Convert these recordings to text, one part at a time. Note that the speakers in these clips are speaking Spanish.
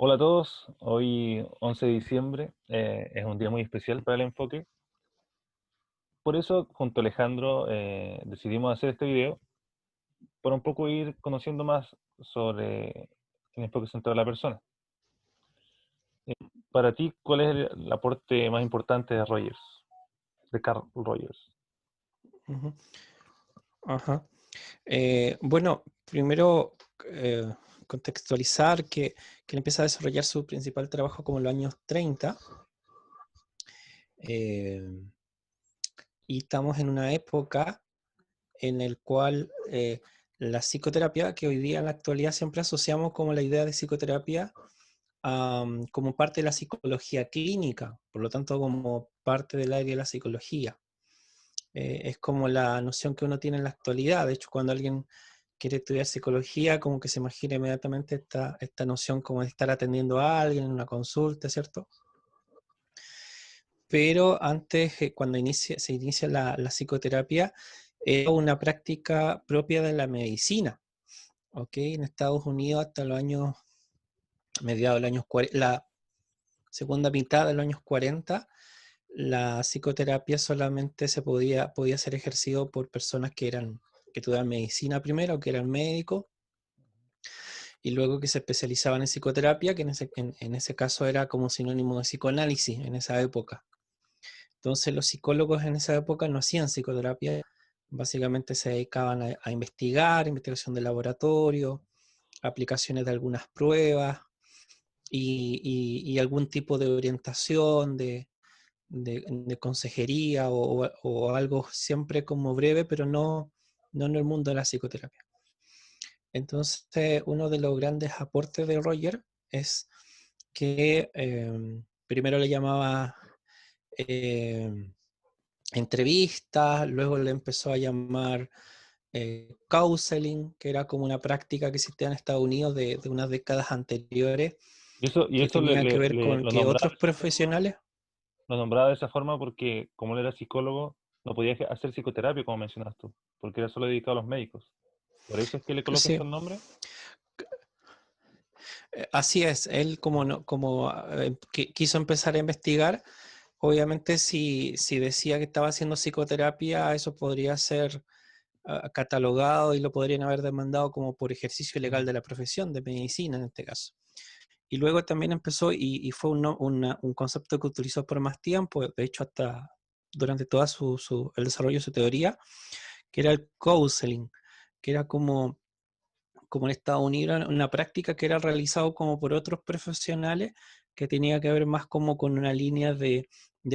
Hola a todos, hoy 11 de diciembre es un día muy especial para el enfoque. Por eso, junto a Alejandro, decidimos hacer este video para un poco ir conociendo más sobre el enfoque centrado en la persona. Para ti, ¿cuál es el aporte más importante de Rogers, de Carl Rogers? Ujú. Ajá. Bueno, primero contextualizar que él empieza a desarrollar su principal trabajo como en los años 30, eh, y estamos en una época en el cual la psicoterapia, que hoy día en la actualidad siempre asociamos como la idea de psicoterapia como parte de la psicología clínica, por lo tanto como parte del área de la psicología. Es como la noción que uno tiene en la actualidad. De hecho, cuando alguien quiere estudiar psicología, como que se imagina inmediatamente esta noción como de estar atendiendo a alguien en una consulta, ¿cierto? Pero antes, cuando se inicia la psicoterapia, era una práctica propia de la medicina, ¿ok? En Estados Unidos hasta los años, mediados de los años 40, la segunda mitad de los años 40, la psicoterapia solamente podía ser ejercido por personas que estudiaban medicina primero, que eran médicos, y luego que se especializaban en psicoterapia, que en ese caso era como sinónimo de psicoanálisis en esa época. Entonces los psicólogos en esa época no hacían psicoterapia, básicamente se dedicaban a investigar, investigación de laboratorio, aplicaciones de algunas pruebas y algún tipo de orientación, de consejería o algo siempre como breve, pero no en el mundo de la psicoterapia. Entonces, uno de los grandes aportes de Roger es que primero le llamaba eh, entrevistas, luego le empezó a llamar counseling, que era como una práctica que existía en Estados Unidos de unas décadas anteriores, Y que eso tenía que ver con lo que nombraba, otros profesionales. lo nombraba de esa forma porque, como él era psicólogo, no podía hacer psicoterapia, como mencionas tú, porque era solo dedicado a los médicos. ¿Por eso es que le coloca Sí, esos nombres? así es, él como, quiso empezar a investigar. Obviamente, si decía que estaba haciendo psicoterapia, eso podría ser catalogado y lo podrían haber demandado como por ejercicio ilegal de la profesión de medicina en este caso. Y luego también empezó, y fue un concepto que utilizó por más tiempo, de hecho hasta durante todo el desarrollo de su teoría, que era el counseling, que era como en Estados Unidos, una práctica que era realizado como por otros profesionales, que tenía que ver más como con una línea de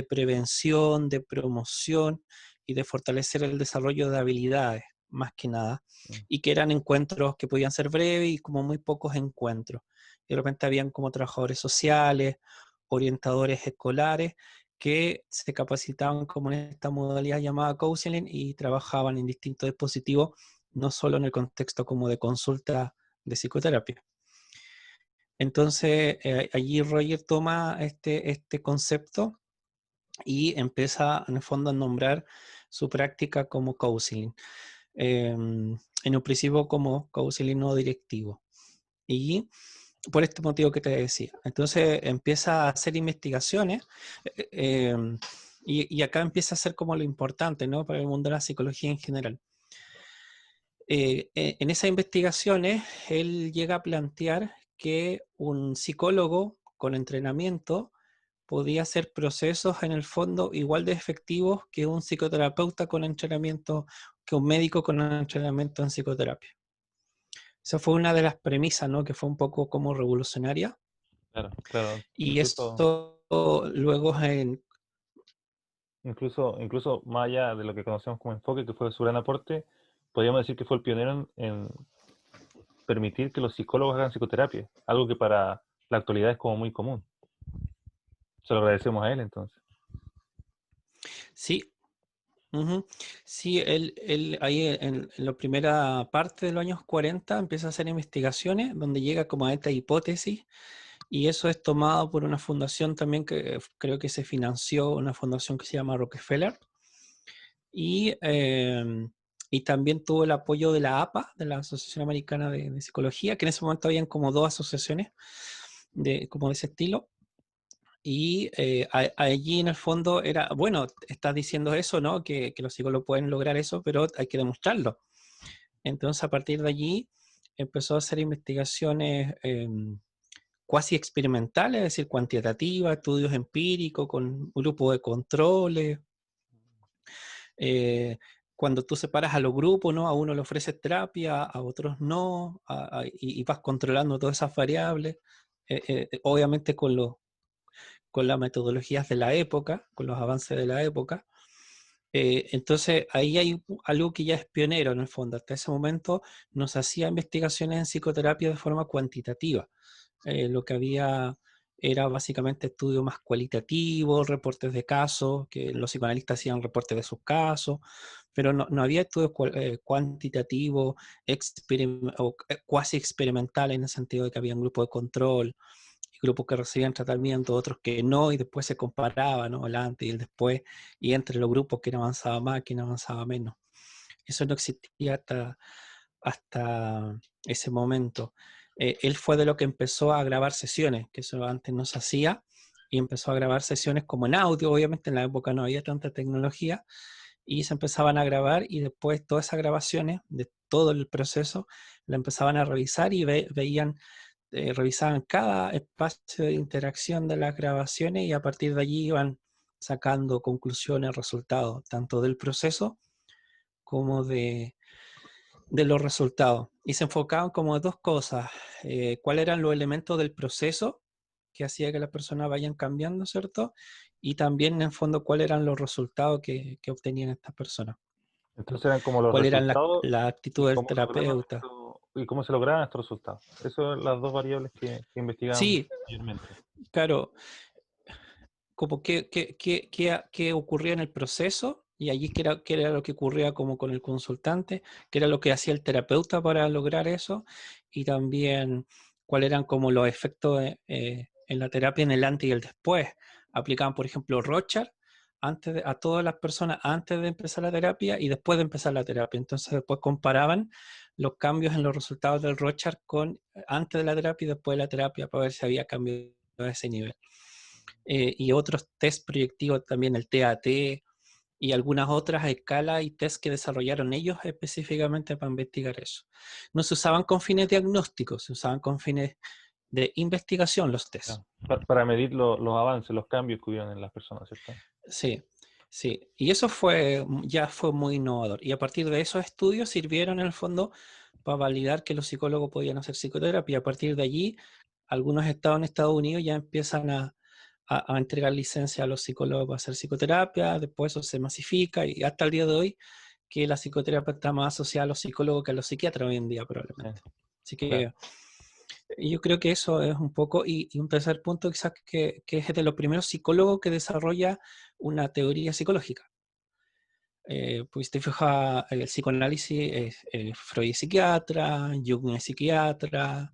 prevención, de promoción y de fortalecer el desarrollo de habilidades, más que nada, Mm. y que eran encuentros que podían ser breves y como muy pocos encuentros. De repente habían como trabajadores sociales, orientadores escolares, que se capacitaban como en esta modalidad llamada counseling y trabajaban en distintos dispositivos, no solo en el contexto como de consulta de psicoterapia. Entonces, allí Roger toma este concepto y empieza en el fondo a nombrar su práctica como counseling, en un principio como counseling no directivo. Y por este motivo que te decía. Entonces empieza a hacer investigaciones, eh, eh, y acá empieza a ser como lo importante, ¿no? Para el mundo de la psicología en general. En esas investigaciones, él llega a plantear que un psicólogo con entrenamiento podía hacer procesos en el fondo igual de efectivos que un psicoterapeuta con entrenamiento, que un médico con entrenamiento en psicoterapia. Esa fue una de las premisas, ¿no? Que fue un poco como revolucionaria. Claro, claro. Y eso luego Incluso más allá de lo que conocemos como enfoque, que fue su gran aporte, podríamos decir que fue el pionero en permitir que los psicólogos hagan psicoterapia, algo que para la actualidad es como muy común. Se lo agradecemos a él entonces. sí, ujú. Sí, él ahí en la primera parte de los años 40 empieza a hacer investigaciones donde llega como a esta hipótesis, y eso es tomado por una fundación también que creo que se financió, una fundación que se llama Rockefeller, y, y también tuvo el apoyo de la APA, de la Asociación Americana de Psicología, que en ese momento habían como dos asociaciones, como de ese estilo. Y allí en el fondo era, bueno, estás diciendo eso, ¿no? Que los psicólogos pueden lograr eso, pero hay que demostrarlo. Entonces, a partir de allí, empezó a hacer investigaciones cuasi experimentales, es decir, cuantitativas, estudios empíricos con un grupo de controles. Eh, Cuando tú separas a los grupos, ¿no? A uno le ofreces terapia, a otros no, y vas controlando todas esas variables, obviamente con las metodologías de la época, con los avances de la época. Entonces ahí hay algo que ya es pionero en el fondo. Hasta ese momento no se hacía investigaciones en psicoterapia de forma cuantitativa. Lo que había era básicamente estudios más cualitativos, reportes de casos, que los psicoanalistas hacían reportes de sus casos, pero no había estudios cuantitativos o cuasi experimentales en el sentido de que había un grupo de control y grupos que recibían tratamiento, otros que no, y después se comparaba, ¿no? El antes y el después, y entre los grupos quién avanzaba más, quién avanzaba menos. Eso no existía hasta ese momento. Él fue de lo que empezó a grabar sesiones, que eso antes no se hacía, y empezó a grabar sesiones como en audio, obviamente en la época no había tanta tecnología, y se empezaban a grabar y después todas esas grabaciones de todo el proceso la empezaban a revisar y veían revisaban cada espacio de interacción de las grabaciones y a partir de allí iban sacando conclusiones, resultados, tanto del proceso como de los resultados. Y se enfocaban como en dos cosas, cuáles eran los elementos del proceso que hacía que las personas vayan cambiando, ¿cierto? Y también en el fondo cuáles eran los resultados que obtenían estas personas, Entonces eran como los cuáles eran resultados la y actitud del terapeuta. cómo se lograban estos resultados. Esas son las dos variables que investigaban Sí, mayormente. claro, como qué ocurría en el proceso y allí qué era lo que ocurría como con el consultante, qué era lo que hacía el terapeuta para lograr eso y también cuáles eran como los efectos en la terapia en el antes y el después. Aplicaban, por ejemplo, Rorschach a todas las personas antes de empezar la terapia y después de empezar la terapia. Entonces después comparaban los cambios en los resultados del Rorschach con antes de la terapia y después de la terapia para ver si había cambios a ese nivel. Y otros test proyectivos también, el TAT y algunas otras escalas y test que desarrollaron ellos específicamente para investigar eso. No se usaban con fines diagnósticos, se usaban con fines de investigación los Ya. tests. Para medir los avances, los cambios que hubieron en las personas, ¿cierto? Sí, sí. Y eso ya fue muy innovador. Y a partir de esos estudios sirvieron en el fondo para validar que los psicólogos podían hacer psicoterapia. Y a partir de allí, algunos estados en Estados Unidos ya empiezan a entregar licencia a los psicólogos para hacer psicoterapia, después eso se masifica y hasta el día de hoy que la psicoterapia está más asociada a los psicólogos que a los psiquiatras hoy en día Sí, probablemente. Así claro. que yo creo que eso es un poco, y un tercer punto quizás que es de los primeros psicólogos que desarrolla una teoría psicológica. Pues te fijas, el psicoanálisis Freud es psiquiatra, Jung es psiquiatra,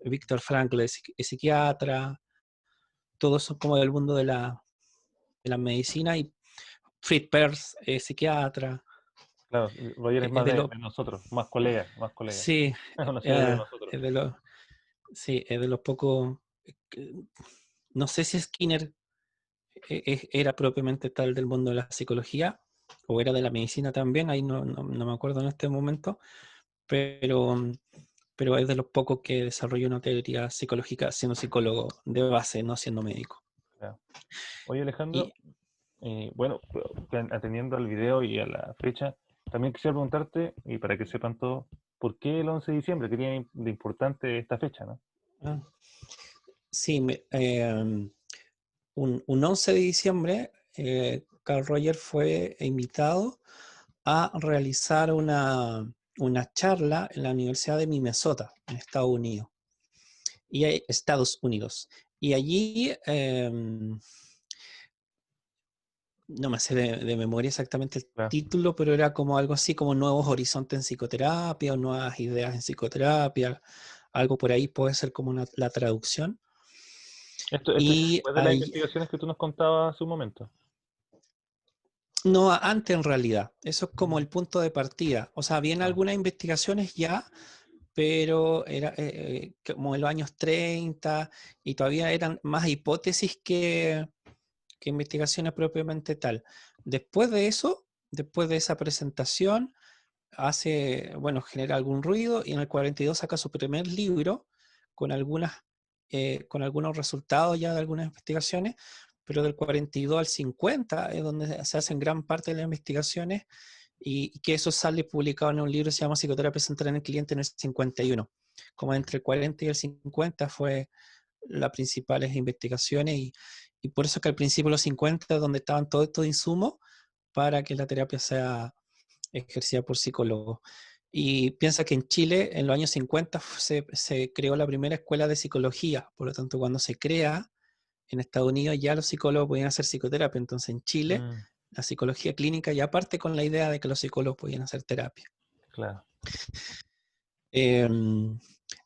Viktor Frankl es psiquiatra, todos son como del mundo de la medicina y Fritz Perls es psiquiatra. Claro, Roger es Es más de de los, nosotros, más colega, más colega. sí, Es una serie de nosotros. es de los, sí, es de los pocos, no sé si Skinner era propiamente tal del mundo de la psicología o era de la medicina también, ahí no me acuerdo en este momento, pero, pero es de los pocos que desarrolló una teoría psicológica siendo psicólogo de base, no siendo médico. Claro. Oye, Alejandro, Y bueno, atendiendo al video y a la fecha, también quisiera preguntarte, y para que sepan todos, ¿por qué el 11 de diciembre? ¿Qué tiene de importante esta fecha, no? ah, sí, un 11 de diciembre, Carl Rogers fue invitado a realizar una charla en la Universidad de Minnesota, en Estados Unidos. Y allí, no me sé de memoria exactamente el Claro. título, pero era como algo así como Nuevos Horizontes en Psicoterapia o Nuevas Ideas en Psicoterapia, algo por ahí puede ser como la traducción. Esto ya Y después de las ahí, investigaciones que tú nos contabas hace un momento. no, antes en realidad, eso es como Mm. el punto de partida. O sea, habían Ah, algunas investigaciones ya, pero era como en los años 30 y todavía eran más hipótesis que investigaciones propiamente tal. Después de eso, después de esa presentación, genera algún ruido y en el 42 saca su primer libro con con algunos resultados ya de algunas investigaciones, pero del 42 al 50 es donde se hacen gran parte de las investigaciones y que eso sale publicado en un libro que se llama Psicoterapia Centrada en el Cliente en el 51. Como entre el 40 y el 50 fue las principales investigaciones y por eso es que al principio de los 50 es donde estaban todos estos insumos para que la terapia sea ejercida por psicólogos. Y piensa que en Chile, en los años 50, se creó la primera escuela de psicología. Por lo tanto, cuando se crea en Estados Unidos, ya los psicólogos podían hacer psicoterapia. Entonces, en Chile, Mm, la psicología clínica ya parte con la idea de que los psicólogos podían hacer terapia. claro. Eh,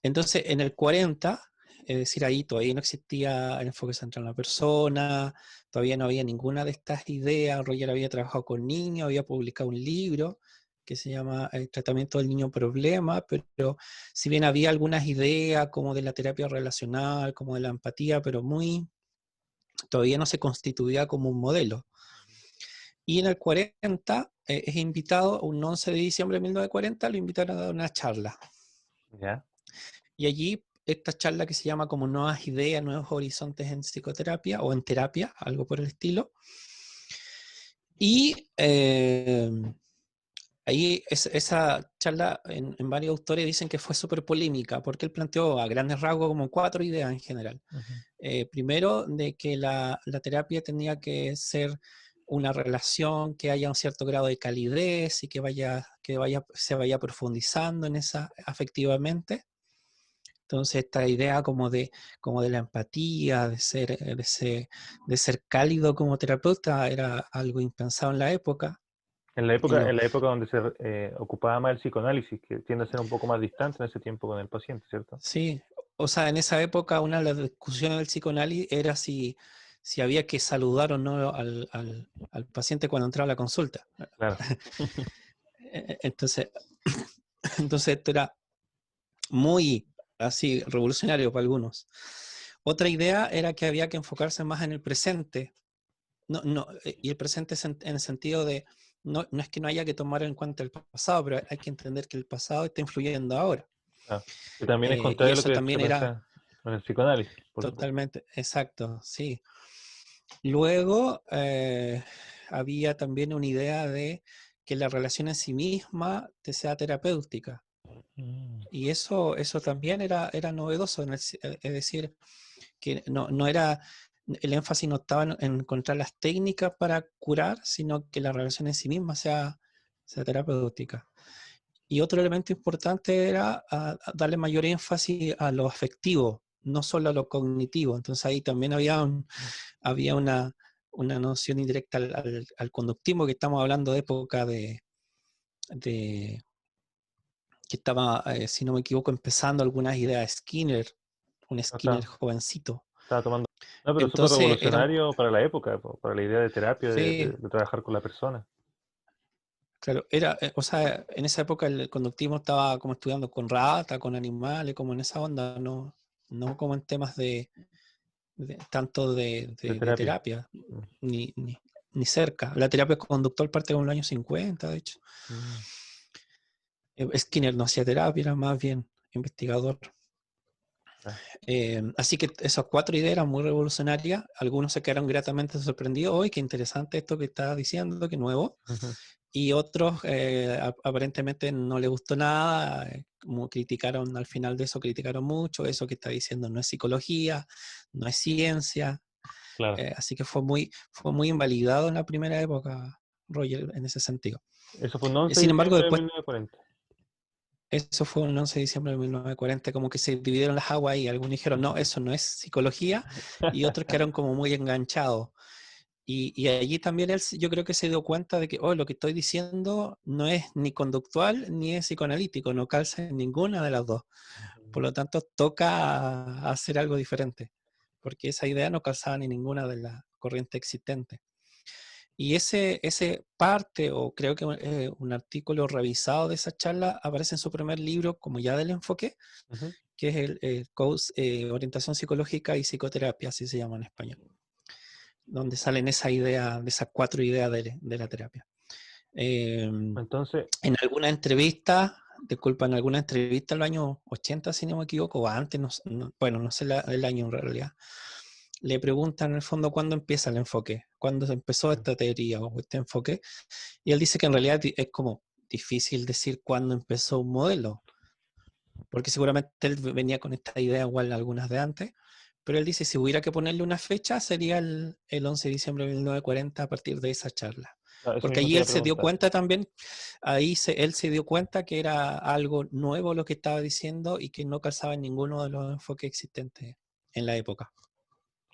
entonces, en el 40, es decir, ahí todavía no existía el enfoque central en la persona, todavía no había ninguna de estas ideas. Roger había trabajado con niños, había publicado un libro que se llama El tratamiento del niño problema, pero si bien había algunas ideas como de la terapia relacional, como de la empatía, pero todavía no se constituía como un modelo. Y en el 40 es invitado, un 11 de diciembre de 1940, lo invitaron a dar una charla. ¿Ya? Y allí, esta charla que se llama como Nuevas Ideas, Nuevos Horizontes en Psicoterapia o en Terapia, algo por el estilo. Y ahí esa charla, en varios autores dicen que fue súper polémica, porque él planteó a grandes rasgos como 4 ideas en general. Ujú. Primero, de que la terapia tenía que ser una relación que haya un cierto grado de calidez y se vaya profundizando en esa afectivamente. Entonces, esta idea como de la empatía, de ser cálido como terapeuta, era algo impensado en la época. En lo, En la época donde se ocupaba más el psicoanálisis, que tiende a ser un poco más distante en ese tiempo con el paciente, ¿cierto? sí, o sea, en esa época una de las discusiones del psicoanálisis era si había que saludar o no al paciente cuando entraba a la consulta. Claro. Entonces, entonces esto era muy así revolucionario para algunos. Otra idea era que había que enfocarse más en el presente. Y el presente es en el sentido de, no es que no haya que tomar en cuenta el pasado, pero hay que entender que el pasado está influyendo ahora. Claro. Que también es Y contrario a lo eso que se también era piensa con el psicoanálisis, por supuesto. totalmente exacto, sí. Luego había también una idea de que la relación en sí misma te sea terapéutica. Mm, Y eso también era novedoso, es decir, que no era, el énfasis no estaba en encontrar las técnicas para curar, sino que la relación en sí misma sea terapéutica. Y otro elemento importante era a darle mayor énfasis a lo afectivo, no solo a lo cognitivo. Entonces ahí también había una noción indirecta al conductismo, que estamos hablando de época de que estaba, si no me equivoco, empezando algunas ideas de Skinner, un no Skinner está, jovencito. estaba tomando. No, pero súper Entonces era, revolucionario para la época, para la idea de terapia, sí, de trabajar con la persona. claro, o sea, en esa época el conductismo estaba como estudiando con ratas, con animales, como en esa onda, no como en temas tanto De de terapia. terapia, Mm, ni, ni, ni cerca. La terapia conductual parte como en los años 50, de hecho. mm, Skinner no hacía terapia, era más bien investigador. claro. Así que esas 4 ideas eran muy revolucionarias. Algunos se quedaron gratamente sorprendidos. ¡Hoy qué interesante esto que está diciendo, qué nuevo! Ujú, Y otros aparentemente no les gustó nada, como criticaron al final de eso, criticaron mucho, eso que está diciendo no es psicología, no es ciencia. claro. Así que fue muy invalidado en la primera época, Roger, en ese sentido. Eso fue un 11 de Sin embargo, diciembre de después, 1940. eso fue un 11 de diciembre de 1940, como que se dividieron las aguas y algunos dijeron, no, eso no es psicología, y otros quedaron como muy enganchados. Y allí también yo creo que se dio cuenta de que, oh, lo que estoy diciendo no es ni conductual ni es psicoanalítico, no calza en ninguna de las dos. Por lo tanto, toca hacer algo diferente, porque esa idea no calzaba ni ninguna de las corrientes existentes. Y ese parte, o creo que un artículo revisado de esa charla, aparece en su primer libro como ya del enfoque, Ujú. que es el Course, Orientación Psicológica y Psicoterapia, así se llama en español, donde salen esa idea, de esas 4 ideas de la terapia. Entonces, En alguna entrevista, disculpa, en alguna entrevista en los años 80, si no me equivoco, o antes, bueno, no sé el año en realidad, le preguntan en el fondo cuándo empieza el enfoque, cuándo se empezó esta teoría o este enfoque, y él dice que en realidad es como difícil decir cuándo empezó un modelo, porque seguramente él venía con esta idea igual algunas de antes, pero él dice si hubiera que ponerle una fecha sería el 11 de diciembre de 1940 a partir de esa charla. eso Porque mismo allí te iba él a se dio preguntar. cuenta también, él se dio cuenta que era algo nuevo lo que estaba diciendo y que no calzaba en ninguno de los enfoques existentes en la época.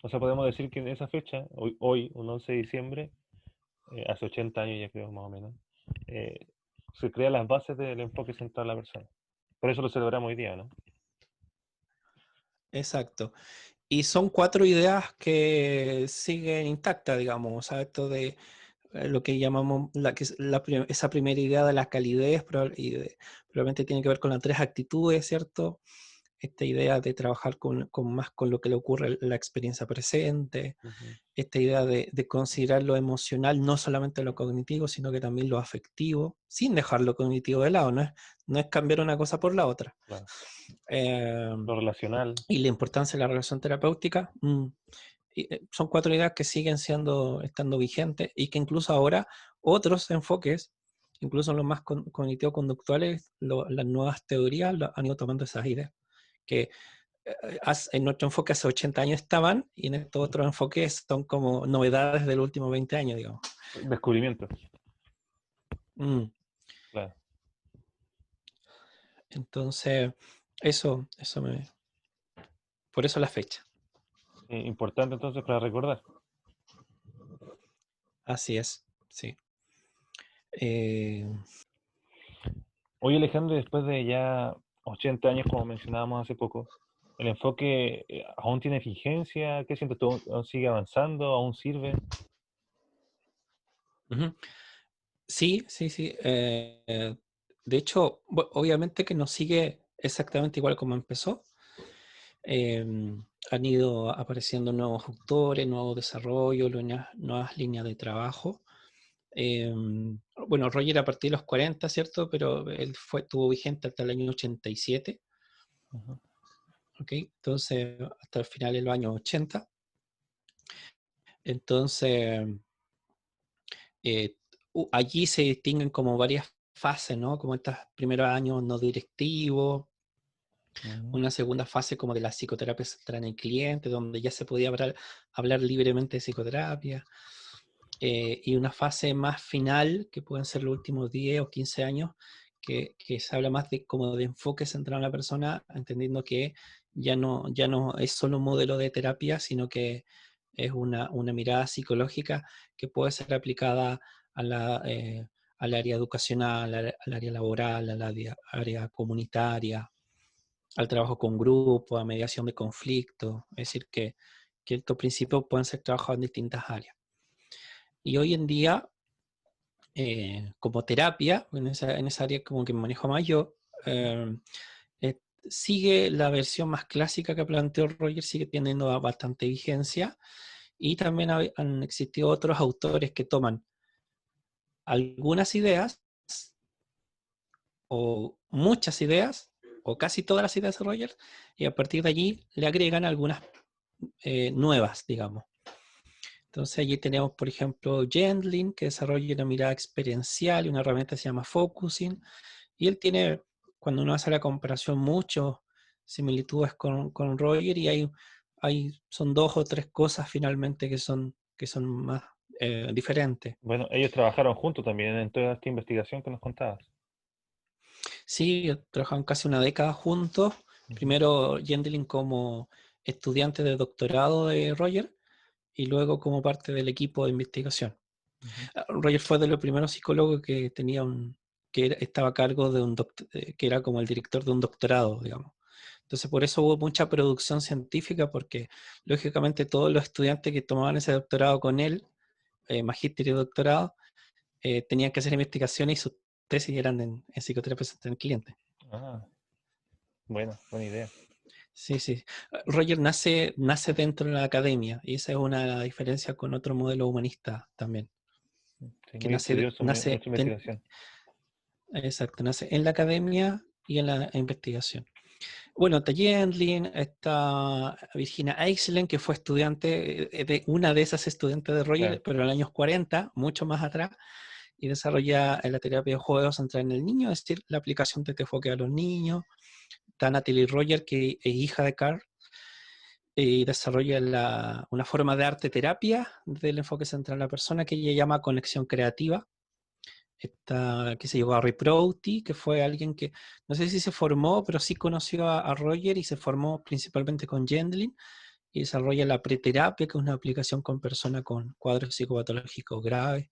O sea, podemos decir que en esa fecha, hoy un 11 de diciembre, hace 80 años ya creo más o menos, eh, se crean las bases del enfoque central a la persona. Por eso lo celebramos hoy día, ¿no? Exacto. Y son 4 ideas que siguen intactas, digamos. O sea, esto de lo que llamamos esa primera idea de la calidez, probablemente tiene que ver con las 3 actitudes, ¿cierto? Esta idea de trabajar más con lo que le ocurre en la experiencia presente, Ujú. esta idea de considerar lo emocional, no solamente lo cognitivo, sino que también lo afectivo, sin dejar lo cognitivo de lado, no es cambiar una cosa por la otra. Claro. Eh, Lo relacional. y la importancia de la relación terapéutica. Son 4 ideas que siguen estando vigentes y que incluso ahora otros enfoques, incluso los más cognitivo-conductuales, las nuevas teorías han ido tomando esas ideas, que en nuestro enfoque hace 80 años estaban y en estos otros enfoques son como novedades de los últimos 20 años, digamos. Descubrimiento. Mm, Claro. Entonces, por eso la fecha. Importante entonces para recordar. Así es, sí. Eh, Hoy Alejandro, después de ya 80 años, como mencionábamos hace poco, ¿el enfoque aún tiene vigencia? ¿Qué sientes tú? ¿Aún sigue avanzando? ¿Aún sirve? Ujú. Sí, sí, sí. De hecho, obviamente que no sigue exactamente igual como empezó. Han ido apareciendo nuevos autores, nuevos desarrollos, nuevas líneas de trabajo. Bueno, Roger a partir de los 40, ¿cierto? Pero él estuvo vigente hasta el año 87, Ujú. ¿ok? Entonces, hasta el final de los años 80. Entonces, eh, allí se distinguen como varias fases, ¿no? Como estos primeros años no directivos, Ujú. una segunda fase como de la psicoterapia centrada en el cliente, donde ya se podía hablar libremente de psicoterapia, y una fase más final, que pueden ser los últimos 10 o 15 años, que se habla más de como de enfoque centrado en la persona, entendiendo que ya no es solo un modelo de terapia, sino que es una mirada psicológica que puede ser aplicada a al área educacional, al área laboral, al área comunitaria, al trabajo con grupo, a mediación de conflictos, es decir, que estos principios pueden ser trabajados en distintas áreas. Y hoy en día, como terapia, en esa área como que me manejo más yo, eh, sigue la versión más clásica que planteó Roger, sigue teniendo bastante vigencia, y también han existido otros autores que toman algunas ideas o muchas ideas o casi todas las ideas de Roger y a partir de allí le agregan algunas nuevas, digamos. Entonces allí tenemos, por ejemplo, Gendlin, que desarrolla una mirada experiencial y una herramienta que se llama Focusing. Y él tiene, cuando uno hace la comparación, muchas similitudes con Roger y son 2 o 3 cosas finalmente que son más diferentes. Bueno, ellos trabajaron juntos también en toda esta investigación que nos contabas. Sí, trabajaron casi una década juntos. Ujú. Primero Gendlin como estudiante de doctorado de Roger y luego como parte del equipo de investigación. Ujú. Roger fue de los primeros psicólogos que estaba a cargo que era como el director de un doctorado, digamos. Entonces, por eso hubo mucha producción científica, porque lógicamente todos los estudiantes que tomaban ese doctorado con él magíster y doctorado, tenían que hacer investigaciones y sus tesis eran en psicoterapia centrada en cliente. Ah, bueno, buena idea. Sí, sí. Roger nace dentro de la academia y esa es una diferencia con otro modelo humanista también, Sí, que muy estudioso, mucha nace, investigación. exacto, nace en la academia y en la investigación. Bueno, está Yendlin, está Virginia Eichelen, que fue estudiante, una de esas estudiantes de Roger, Claro. pero en los años 40, mucho más atrás, y desarrolla la terapia de juegos centrada en el niño, es decir, la aplicación de este enfoque a los niños. Está Natalie Roger, que es hija de Carl, y desarrolla una forma de arte terapia del enfoque central a la persona que ella llama conexión creativa. Está, que se llegó a Gary Prouty, que fue alguien que no sé si se formó, pero sí conoció a Roger y se formó principalmente con Gendlin y desarrolla la preterapia, que es una aplicación con personas con cuadros psicopatológicos graves.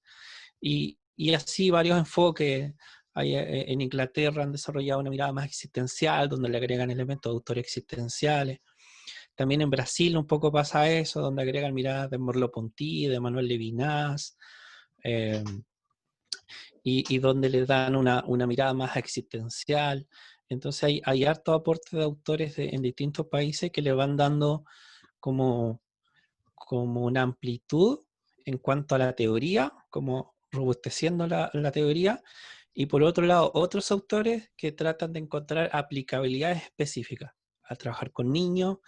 Y así varios enfoques. Hay, en Inglaterra han desarrollado una mirada más existencial, donde le agregan elementos de autores existenciales. También en Brasil un poco pasa eso, donde agregan miradas de Merleau-Ponty, de Manuel Levinas, eh, y donde le dan una mirada más existencial. Entonces hay harto aporte de autores en distintos países que le van dando como, como una amplitud en cuanto a la teoría, como robusteciendo la teoría, y por otro lado otros autores que tratan de encontrar aplicabilidades específicas a trabajar con niños,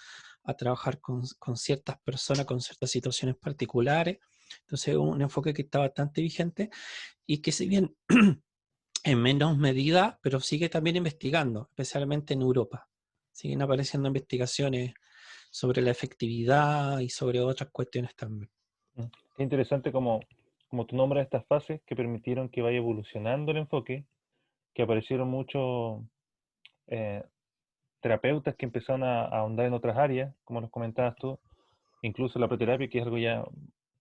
a trabajar con ciertas personas, con ciertas situaciones particulares. Entonces un enfoque que está bastante vigente y que si bien en menos medida, pero sigue también investigando, especialmente en Europa. Siguen apareciendo investigaciones sobre la efectividad y sobre otras cuestiones también. Mm. Qué interesante como tú nombras estas fases que permitieron que vaya evolucionando el enfoque, que aparecieron muchos eh, terapeutas que empezaron a ahondar en otras áreas, como nos comentabas tú, incluso la preterapia, que es algo ya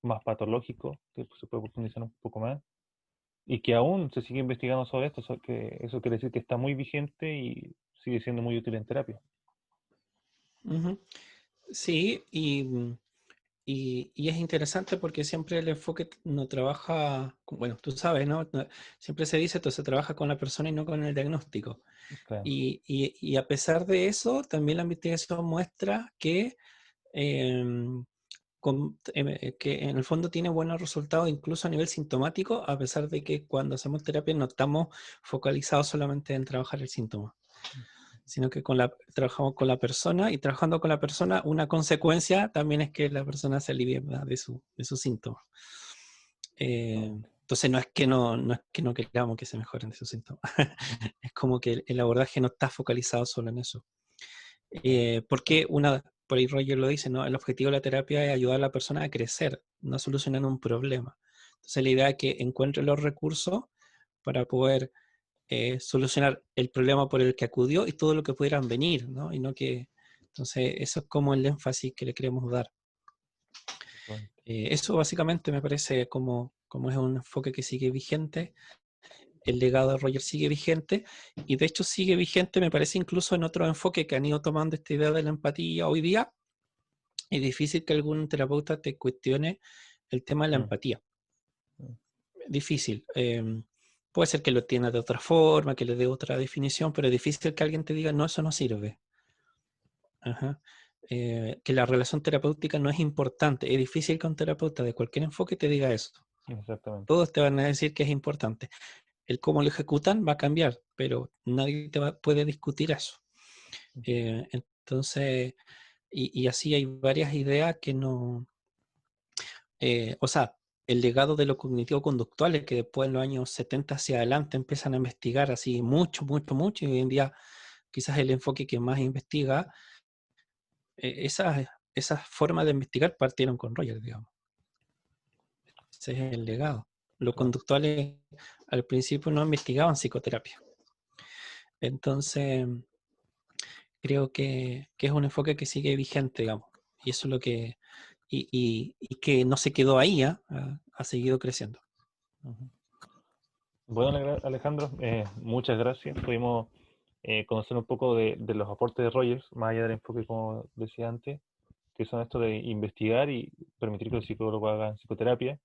más patológico, que se puede profundizar un poco más, y que aún se sigue investigando sobre esto, que eso quiere decir que está muy vigente y sigue siendo muy útil en terapia. Ujú. Sí, y es interesante porque siempre el enfoque no trabaja, bueno, tú sabes, ¿no? Siempre se dice, se trabaja con la persona y no con el diagnóstico. Claro. Y a pesar de eso, también la investigación muestra em, que en el fondo tiene buenos resultados incluso a nivel sintomático, a pesar de que cuando hacemos terapia no estamos focalizados solamente en trabajar el síntoma, sino que trabajamos con la persona y trabajando con la persona, una consecuencia también es que la persona se alivie más de su síntoma. Entonces no es que no queramos que se mejoren de sus síntomas, es como que el abordaje no está focalizado solo en eso. Porque por ahí Roger lo dice, ¿no? El objetivo de la terapia es ayudar a la persona a crecer, no solucionar un problema. Entonces la idea es que encuentre los recursos para poder solucionar el problema por el que acudió y todo lo que pudieran venir, ¿no? Y no que... Entonces eso es como el énfasis que le queremos dar. Bueno, Eso básicamente me parece como es un enfoque que sigue vigente. El legado de Roger sigue vigente y de hecho sigue vigente, me parece, incluso en otro enfoque que han ido tomando esta idea de la empatía hoy día. Es difícil que algún terapeuta te cuestione el tema de la mm, empatía. mm, Difícil. Puede ser que lo entienda de otra forma, que le dé otra definición, pero es difícil que alguien te diga, no, eso no sirve. Ajá. Que la relación terapéutica no es importante. Es difícil que un terapeuta de cualquier enfoque te diga eso. exactamente. Todos te van a decir que es importante. El cómo lo ejecutan va a cambiar, pero nadie puede discutir eso. Entonces, y así hay varias ideas que no, o sea, el legado de lo cognitivo-conductual es que después en los años 70 hacia adelante empiezan a investigar así mucho, mucho, mucho, y hoy en día quizás el enfoque que más investiga, esas formas de investigar partieron con Roger, digamos. Ese es el legado. Los Claro. conductuales al principio no investigaban psicoterapia. Entonces, creo que es un enfoque que sigue vigente, digamos. Y eso es lo que... Y que no se quedó ahí, ¿eh? Ha seguido creciendo. Ujú. Bueno, Alejandro, muchas gracias. Pudimos conocer un poco de los aportes de Rogers, más allá del enfoque, como decía antes, que son esto de investigar y permitir que los psicólogos hagan psicoterapia,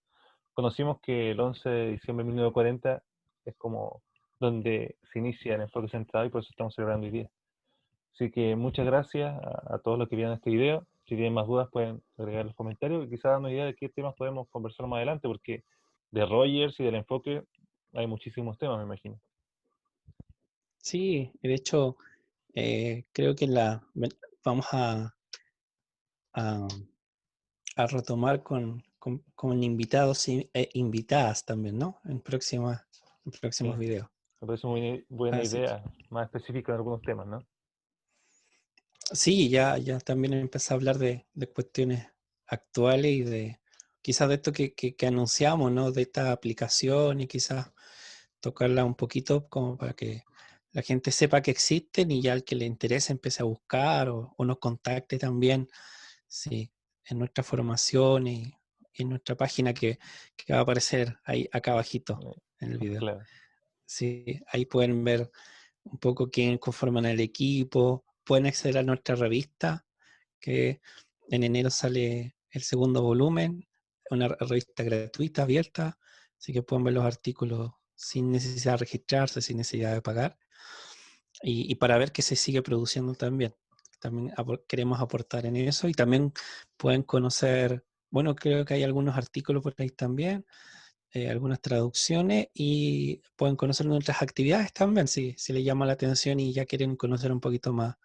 conocimos que el 11 de diciembre de 1940 es como donde se inicia el enfoque centrado y por eso estamos celebrando hoy día. Así que muchas gracias a todos los que vieron este video. Si tienen más dudas pueden agregar los comentarios y quizás darnos idea de qué temas podemos conversar más adelante, porque de Rogers y del enfoque hay muchísimos temas, me imagino. Sí, de hecho, creo que vamos a, a retomar con invitados e invitadas también, ¿no? En Sí, próximos videos. me parece muy buena Así que idea, más específica en algunos temas, ¿no? sí, ya también empecé a hablar de cuestiones actuales y de quizás de esto que anunciamos, ¿no? De esta aplicación y quizás tocarla un poquito como para que la gente sepa que existen y ya al que le interese empiece a buscar o nos contacte también, sí, en nuestra formación y en nuestra página que va a aparecer ahí acá abajito Eh, en el video. claro. Sí, ahí pueden ver un poco quién conforman el equipo, pueden acceder a nuestra revista, que en enero sale el segundo volumen, una revista gratuita, abierta, así que pueden ver los artículos sin necesidad de registrarse, sin necesidad de pagar, y para ver qué se sigue produciendo también. También queremos aportar en eso y también pueden conocer, bueno, creo que hay algunos artículos por ahí también, algunas traducciones y pueden conocer nuestras actividades también, si les llama la atención y ya quieren conocer un poquito más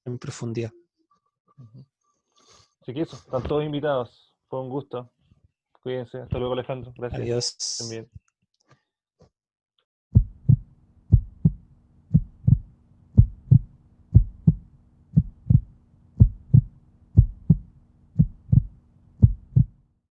en profundidad. Ujú. Así que eso, están todos invitados. Fue un gusto. Cuídense. Hasta luego, Alejandro. Gracias. Adiós. Estén bien.